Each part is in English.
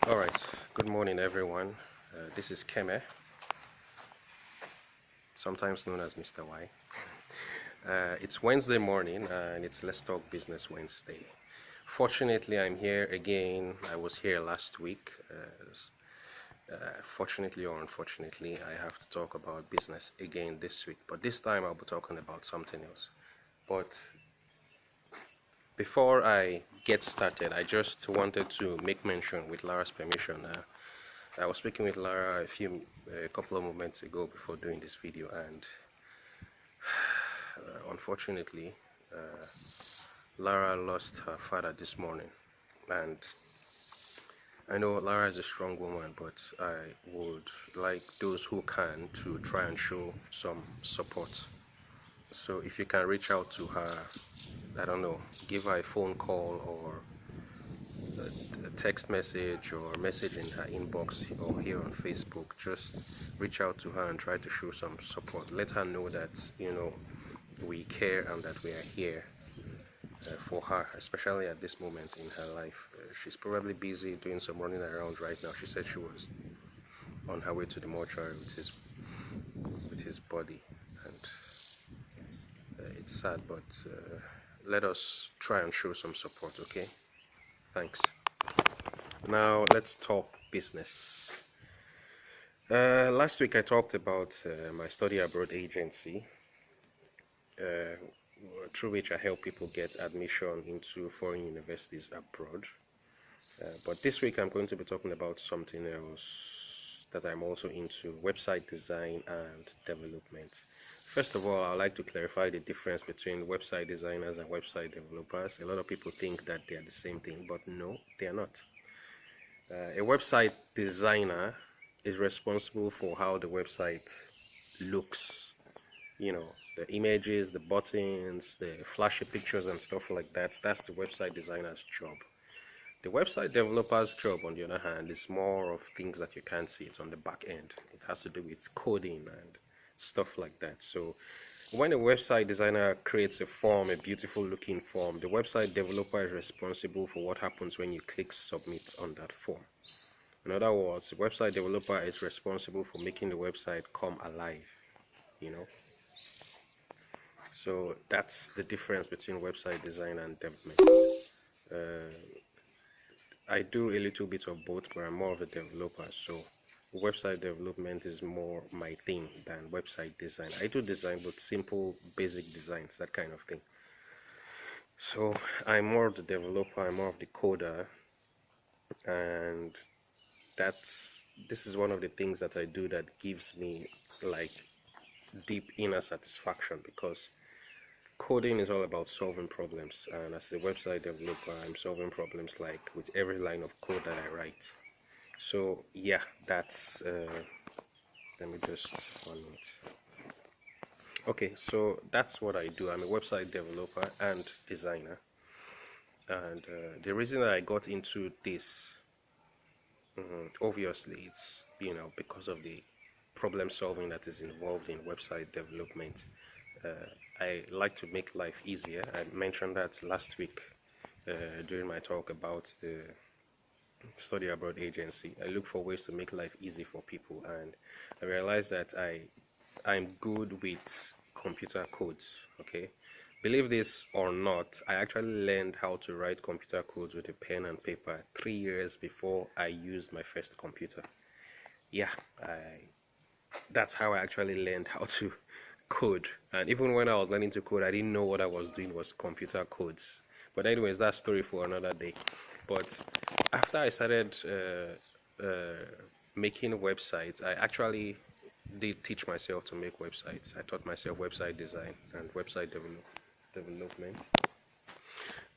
Alright, good morning everyone. This is Keme, sometimes known as Mr. Y. It's Wednesday morning and it's Let's Talk Business Wednesday. Fortunately, I'm here again. I was here last week. Fortunately or unfortunately, I have to talk about business again this week. But this time I'll be talking about something else. But before I get started, I just wanted to make mention, with Lara's permission. I was speaking with Lara a couple of moments ago before doing this video, and unfortunately, Lara lost her father this morning. And I know Lara is a strong woman, but I would like those who can to try and show some support. So if you can reach out to her, I don't know, give her a phone call or a text message or message in her inbox or here on Facebook, just reach out to her and try to show some support. Let her know that, we care and that we are here for her, especially at this moment in her life. She's probably busy doing some running around right now. She said she was on her way to the mortuary with his body, and it's sad, but let us try and show some support. Okay, thanks. Now let's talk business. Last week I talked about my study abroad agency, through which I help people get admission into foreign universities abroad. But this week I'm going to be talking about something else that I'm also into: website design and development. First of all, I'd like to clarify the difference between website designers and website developers. A lot of people think that they are the same thing, but no, they are not. A website designer is responsible for how the website looks, the images, the buttons, the flashy pictures and stuff like that. That's the website designer's job. The website developer's job, on the other hand, is more of things that you can't see. It's on the back end. It has to do with coding and stuff like that. So when a website designer creates a form, a beautiful looking form, the website developer is responsible for what happens when you click submit on that form. In other words, the website developer is responsible for making the website come alive, So that's the difference between website design and development. I do a little bit of both, but I'm more of a developer, so website development is more my thing than website design. I do design, but simple, basic designs, that kind of thing. So I'm more of the developer, I'm more of the coder, and this is one of the things that I do that gives me like deep inner satisfaction, because coding is all about solving problems, and as a website developer, I'm solving problems like with every line of code that I write. So yeah, that's let me just 1 minute. Okay, so that's what I do. I'm a website developer and designer, and the reason I got into this, obviously it's because of the problem solving that is involved in website development. I like to make life easier. I mentioned that last week during my talk about the study abroad agency. I look for ways to make life easy for people, and I realized that I'm good with computer codes. Okay, believe this or not, I actually learned how to write computer codes with a pen and paper 3 years before I used my first computer. Yeah, that's how I actually learned how to code. And even when I was learning to code, I didn't know what I was doing was computer codes. But anyways, that story for another day. But after I started making websites, I actually did teach myself to make websites. I taught myself website design and website development.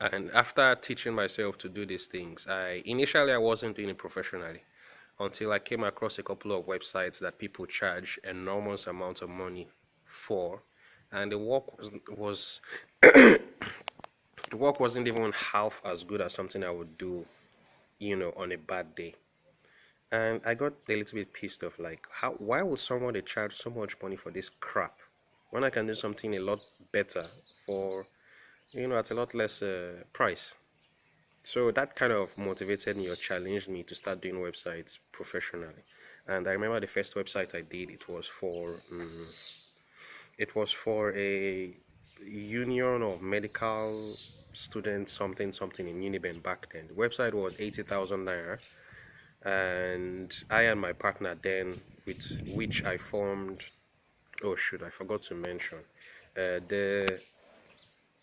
And after teaching myself to do these things, initially I wasn't doing it professionally until I came across a couple of websites that people charge enormous amounts of money for, and the work was the work wasn't even half as good as something I would do, on a bad day. And I got a little bit pissed off, like, why would someone charge so much money for this crap when I can do something a lot better for, at a lot less price? So that kind of motivated me or challenged me to start doing websites professionally. And I remember the first website I did, it was for a union of medical students, something something in Uniben back then. The website was 80,000 naira, and I and my partner then, with which I formed. Oh shoot, I forgot to mention. The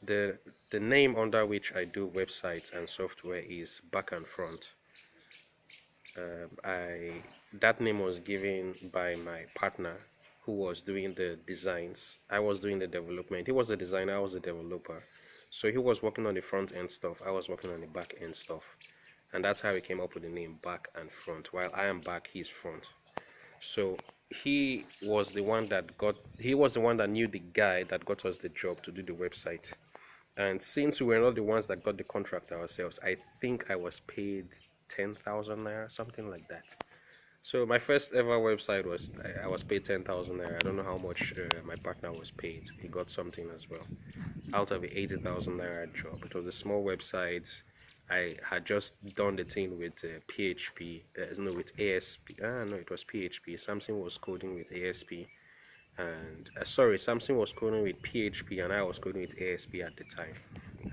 the the name under which I do websites and software is Back and Front. I That name was given by my partner, who was doing the designs. I was doing the development. He was the designer, I was the developer. So he was working on the front end stuff, I was working on the back end stuff. And that's how we came up with the name Back and Front. While I am back, he's front. So he was the one that knew the guy that got us the job to do the website. And since we were not the ones that got the contract ourselves, I think I was paid 10,000 naira, something like that. So my first ever website was, I was paid 10,000 naira. I don't know how much my partner was paid. He got something as well out of the 80,000 naira job. It was a small website. I had just done the thing with PHP, no, with ASP. No, it was PHP. Samson was coding with ASP, and Samson was coding with PHP, and I was coding with ASP at the time.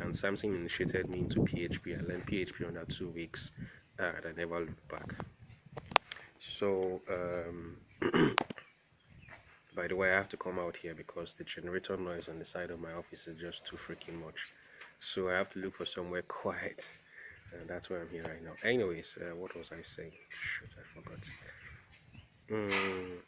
And Samson initiated me into PHP. I learned PHP under 2 weeks, and I never looked back. So, by the way, I have to come out here because the generator noise on the side of my office is just too freaking much. So I have to look for somewhere quiet, and that's where I'm here right now. Anyways, what was I saying? Shoot, I forgot.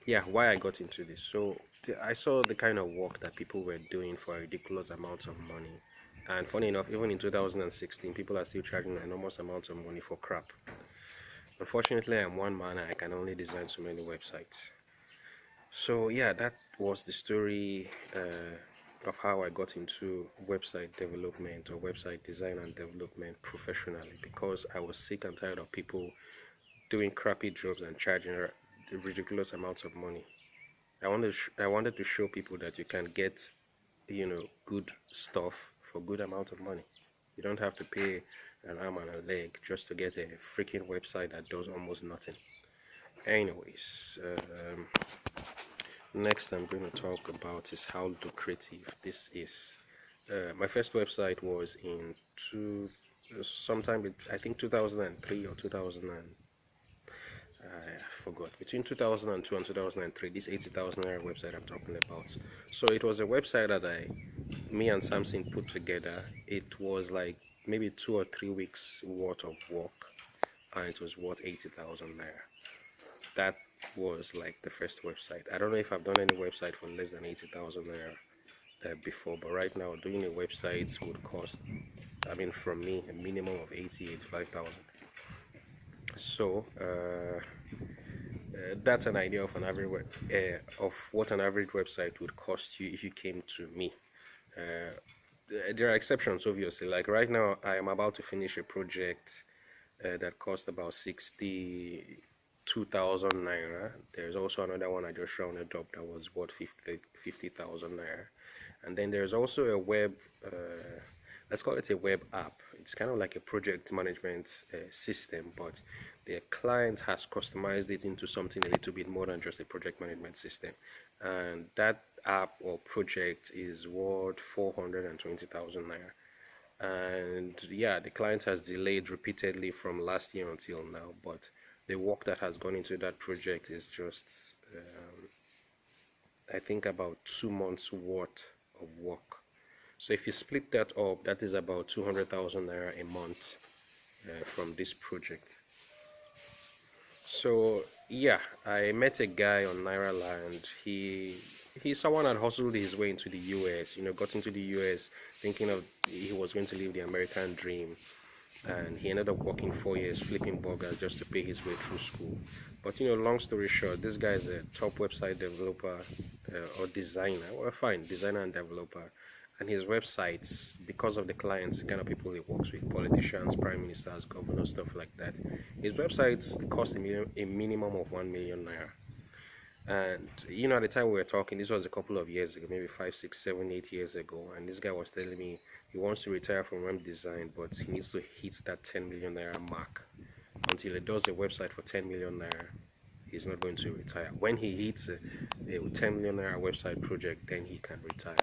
Yeah, why I got into this. So I saw the kind of work that people were doing for a ridiculous amount of money. And funny enough, even in 2016, people are still charging enormous amounts of money for crap. Unfortunately, I'm one man and I can only design so many websites. So yeah, that was the story of how I got into website development or website design and development professionally, because I was sick and tired of people doing crappy jobs and charging ridiculous amounts of money. I wanted to show people that you can get, good stuff for good amount of money. You don't have to pay an arm and a leg just to get a freaking website that does almost nothing. Anyways, next I'm going to talk about is how lucrative this is. My first website was in I think 2003 or 2000. I forgot, between 2002 and 2003, this 80,000 naira website I'm talking about. So it was a website that me and Samson put together. It was like maybe 2 or 3 weeks worth of work, and it was worth 80,000 naira. That was like the first website. I don't know if I've done any website for less than 80,000 naira before, but right now doing a website would cost, from me, a minimum of 85,000. So that's an idea of of what an average website would cost you if you came to me. There are exceptions, obviously. Like right now, I am about to finish a project that cost about 62,000 naira. There's also another one I just rounded up that was worth 50,000 naira. And then there's also a web, let's call it a web app. It's kind of like a project management system, but the client has customized it into something a little bit more than just a project management system. And that app or project is worth 420,000 naira. And yeah, the client has delayed repeatedly from last year until now, but the work that has gone into that project is just I think about 2 months worth of work. So if you split that up, that is about 200,000 naira a month from this project. So yeah, I met a guy on Nairaland. He's someone that hustled his way into the US, got into the US thinking of he was going to live the American dream, and he ended up working 4 years flipping burgers just to pay his way through school. But long story short, this guy is a top website developer or designer. Well, fine, designer and developer. And his websites, because of the clients, the kind of people he works with, politicians, prime ministers, governors, stuff like that, his websites cost a minimum of 1 million naira. And you know, at the time we were talking, this was a couple of years ago, maybe 5, 6, 7, 8 years ago, and this guy was telling me he wants to retire from web design, but he needs to hit that 10 million naira mark. Until he does a website for 10 million naira, he's not going to retire. When he hits a 10 million naira website project, then he can retire.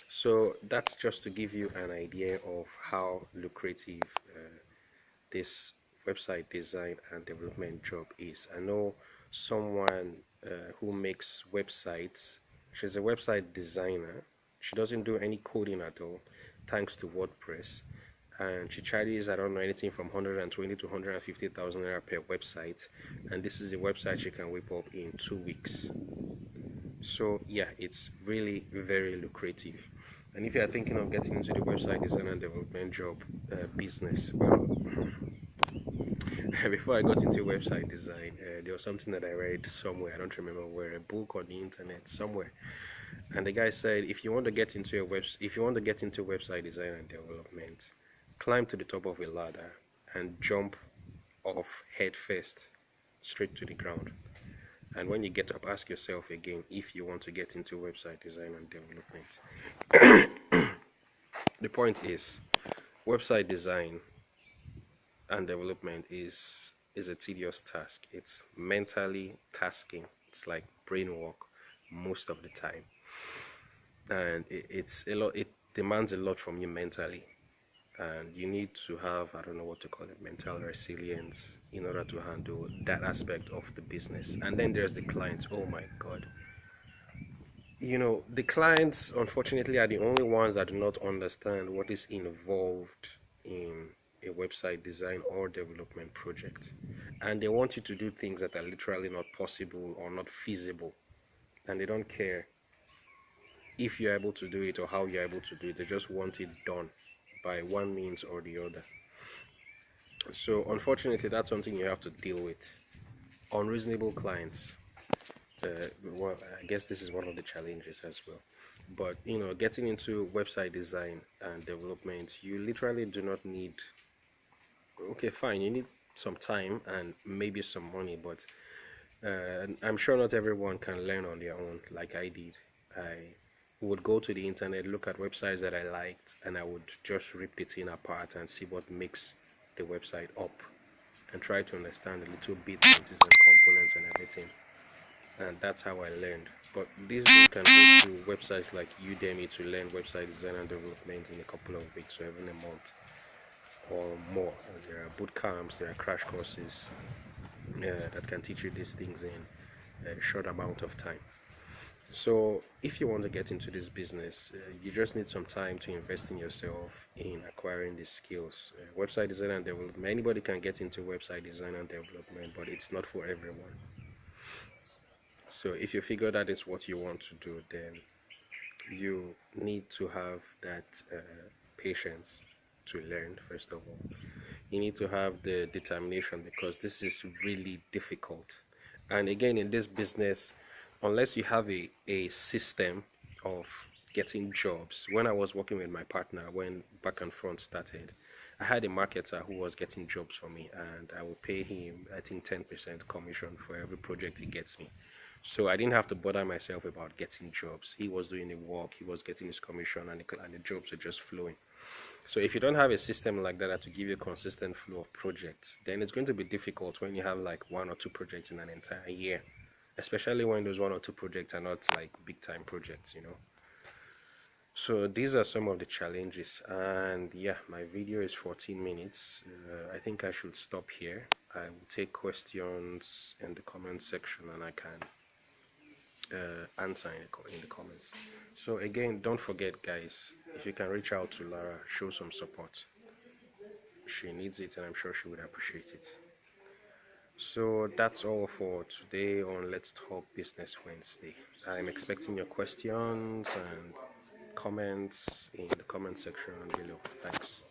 So that's just to give you an idea of how lucrative this website design and development job is. I know someone who makes websites. She's a website designer. She doesn't do any coding at all, thanks to WordPress. And she charges, I don't know, anything from 120 to 150,000 naira per website. And this is a website she can whip up in 2 weeks. So yeah, it's really very lucrative. And if you are thinking of getting into the website design and development job business, well, before I got into website design, there was something that I read somewhere, I don't remember where, a book on the internet somewhere, and the guy said, if you want to get into website design and development, climb to the top of a ladder and jump off head first straight to the ground. And when you get up, ask yourself again if you want to get into website design and development. The point is, website design and development is a tedious task. It's mentally tasking. It's like brain work most of the time, and it's a lot. It demands a lot from you mentally, and you need to have, I don't know what to call it, mental resilience in order to handle that aspect of the business. And then there's the clients. Oh my god, you know, the clients unfortunately are the only ones that do not understand what is involved in a website design or development project, and they want you to do things that are literally not possible or not feasible, and they don't care if you're able to do it or how you're able to do it. They just want it done by one means or the other. So unfortunately, that's something you have to deal with. Unreasonable clients. Well, I guess this is one of the challenges as well. But you know, getting into website design and development, you literally do not need, okay, fine, you need some time and maybe some money, but I'm sure not everyone can learn on their own like I did. I would go to the internet, look at websites that I liked, and I would just rip the thing apart and see what makes the website up, and try to understand a little bit and components and everything. And that's how I learned. But these days you can go to websites like Udemy to learn website design and development in a couple of weeks or even a month or more. There are boot camps, there are crash courses that can teach you these things in a short amount of time. So if you want to get into this business, you just need some time to invest in yourself in acquiring these skills. Website design and development, anybody can get into website design and development, but it's not for everyone. So if you figure that is what you want to do, then you need to have that patience to learn. First of all, you need to have the determination, because this is really difficult. And again, in this business, unless you have a system of getting jobs. When I was working with my partner, when Back and Front started, I had a marketer who was getting jobs for me, and I would pay him, I think, 10% commission for every project he gets me. So I didn't have to bother myself about getting jobs. He was doing the work, he was getting his commission, and the jobs are just flowing. So if you don't have a system like that to give you a consistent flow of projects, then it's going to be difficult when you have like 1 or 2 projects in an entire year, especially when those 1 or 2 projects are not like big time projects, you know. So these are some of the challenges. And yeah, my video is 14 minutes. I think I should stop here. I will take questions in the comment section, and I can answer in the comments. So again, don't forget, guys, if you can reach out to Lara, show some support. She needs it, and I'm sure she would appreciate it. So that's all for today on Let's Talk Business Wednesday. I'm expecting your questions and comments in the comment section below. Thanks.